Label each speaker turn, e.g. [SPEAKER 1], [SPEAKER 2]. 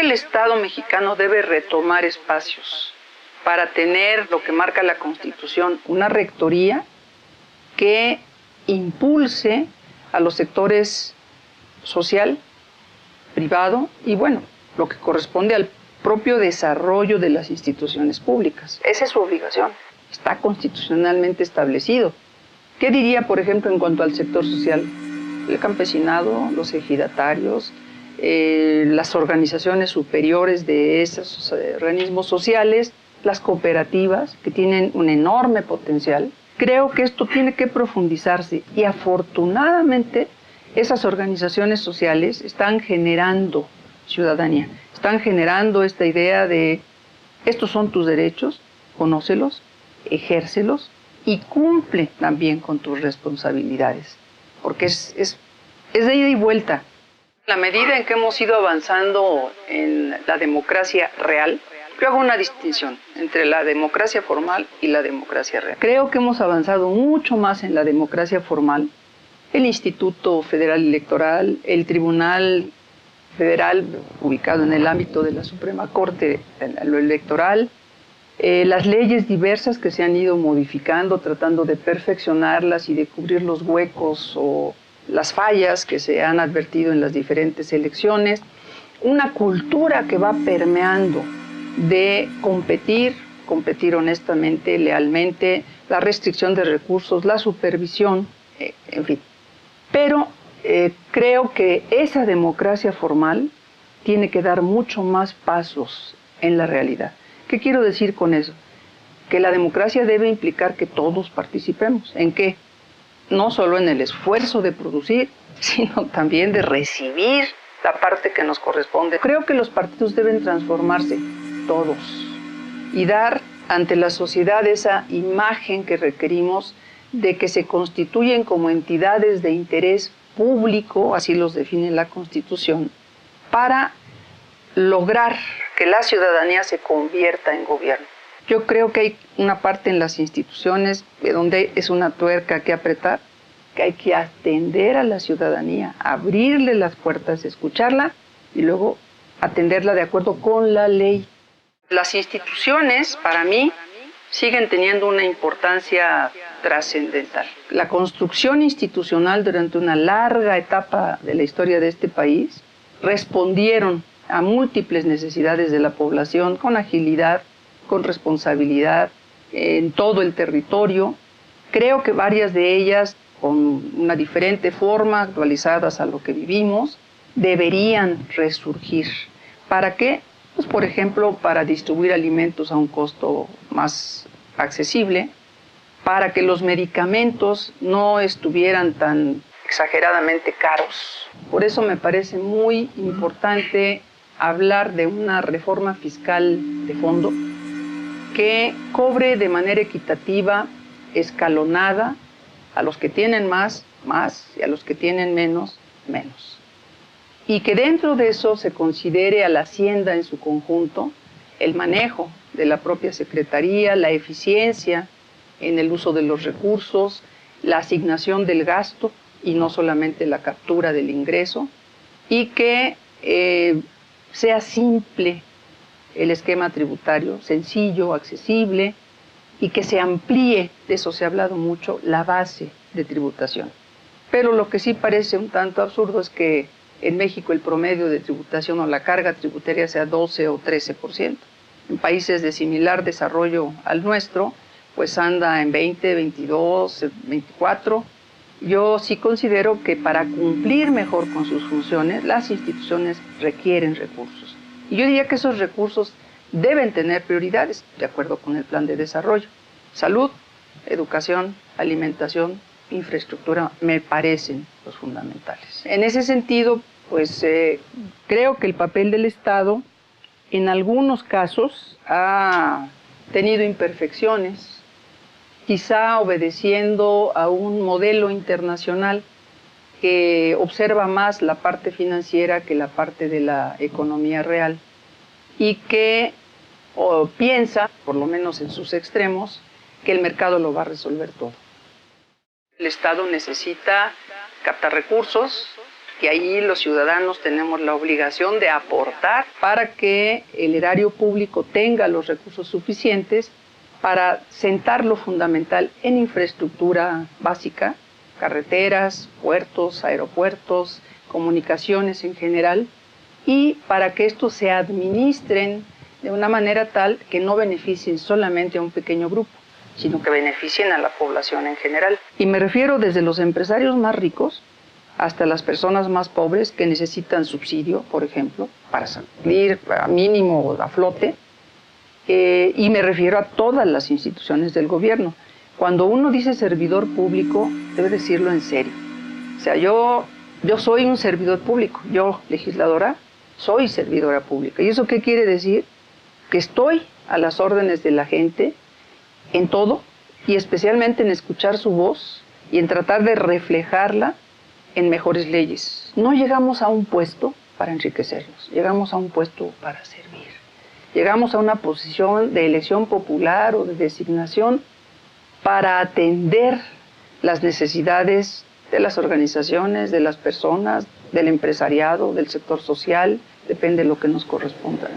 [SPEAKER 1] el Estado mexicano debe retomar espacios para tener lo que marca la Constitución, una rectoría que impulse a los sectores social, privado y, bueno, lo que corresponde al propio desarrollo de las instituciones públicas. Esa es su obligación. Está constitucionalmente establecido. ¿Qué diría, por ejemplo, en cuanto al sector social? El campesinado, los ejidatarios, las organizaciones superiores de esos organismos sociales, las cooperativas, que tienen un enorme potencial. Creo que esto tiene que profundizarse y afortunadamente esas organizaciones sociales están generando ciudadanía, están generando esta idea de estos son tus derechos, conócelos, ejércelos y cumple también con tus responsabilidades, porque es de ida y vuelta. En la medida en que hemos ido avanzando en la democracia real, yo hago una distinción entre la democracia formal y la democracia real. Creo que hemos avanzado mucho más en la democracia formal. El Instituto Federal Electoral, el Tribunal Federal, ubicado en el ámbito de la Suprema Corte, lo electoral, las leyes diversas que se han ido modificando, tratando de perfeccionarlas y de cubrir los huecos o las fallas que se han advertido en las diferentes elecciones, una cultura que va permeando de competir honestamente, lealmente, la restricción de recursos, la supervisión, en fin. Pero creo que esa democracia formal tiene que dar mucho más pasos en la realidad. ¿Qué quiero decir con eso? Que la democracia debe implicar que todos participemos. ¿En qué? No solo en el esfuerzo de producir, sino también de recibir la parte que nos corresponde. Creo que los partidos deben transformarse, todos, y dar ante la sociedad esa imagen que requerimos de que se constituyen como entidades de interés público, así los define la Constitución, para lograr que la ciudadanía se convierta en gobierno. Yo creo que hay una parte en las instituciones donde es una tuerca que apretar, que hay que atender a la ciudadanía, abrirle las puertas, escucharla y luego atenderla de acuerdo con la ley. Las instituciones, para mí, siguen teniendo una importancia trascendental. La construcción institucional durante una larga etapa de la historia de este país respondieron a múltiples necesidades de la población con agilidad, con responsabilidad en todo el territorio. Creo que varias de ellas, con una diferente forma, actualizadas a lo que vivimos, deberían resurgir. ¿Para qué? Pues, por ejemplo, para distribuir alimentos a un costo más accesible, para que los medicamentos no estuvieran tan exageradamente caros. Por eso me parece muy importante hablar de una reforma fiscal de fondo que cobre de manera equitativa, escalonada, a los que tienen más, y a los que tienen menos, menos. Y que dentro de eso se considere a la Hacienda en su conjunto el manejo de la propia Secretaría, la eficiencia en el uso de los recursos, la asignación del gasto y no solamente la captura del ingreso, y que sea simple el esquema tributario, sencillo, accesible, y que se amplíe, de eso se ha hablado mucho, la base de tributación. Pero lo que sí parece un tanto absurdo es que en México el promedio de tributación o la carga tributaria sea 12 o 13%. En países de similar desarrollo al nuestro, pues anda en 20, 22, 24. Yo sí considero que para cumplir mejor con sus funciones, las instituciones requieren recursos. Y yo diría que esos recursos deben tener prioridades, de acuerdo con el plan de desarrollo. Salud, educación, alimentación, infraestructura, me parecen los fundamentales. En ese sentido, pues creo que el papel del Estado, en algunos casos, ha tenido imperfecciones, quizá obedeciendo a un modelo internacional que observa más la parte financiera que la parte de la economía real y que piensa, por lo menos en sus extremos, que el mercado lo va a resolver todo. El Estado necesita captar recursos, que ahí los ciudadanos tenemos la obligación de aportar para que el erario público tenga los recursos suficientes para sentar lo fundamental en infraestructura básica, carreteras, puertos, aeropuertos, comunicaciones en general, y para que estos se administren de una manera tal que no beneficien solamente a un pequeño grupo, sino que beneficien a la población en general. Y me refiero desde los empresarios más ricos hasta las personas más pobres que necesitan subsidio, por ejemplo, para salir a mínimo a flote, y me refiero a todas las instituciones del gobierno. Cuando uno dice servidor público, debe decirlo en serio. O sea, yo soy un servidor público, yo, legisladora, soy servidora pública. ¿Y eso qué quiere decir? Que estoy a las órdenes de la gente en todo, y especialmente en escuchar su voz y en tratar de reflejarla en mejores leyes. No llegamos a un puesto para enriquecernos, llegamos a un puesto para servir. Llegamos a una posición de elección popular o de designación para atender las necesidades de las organizaciones, de las personas, del empresariado, del sector social, depende de lo que nos corresponda.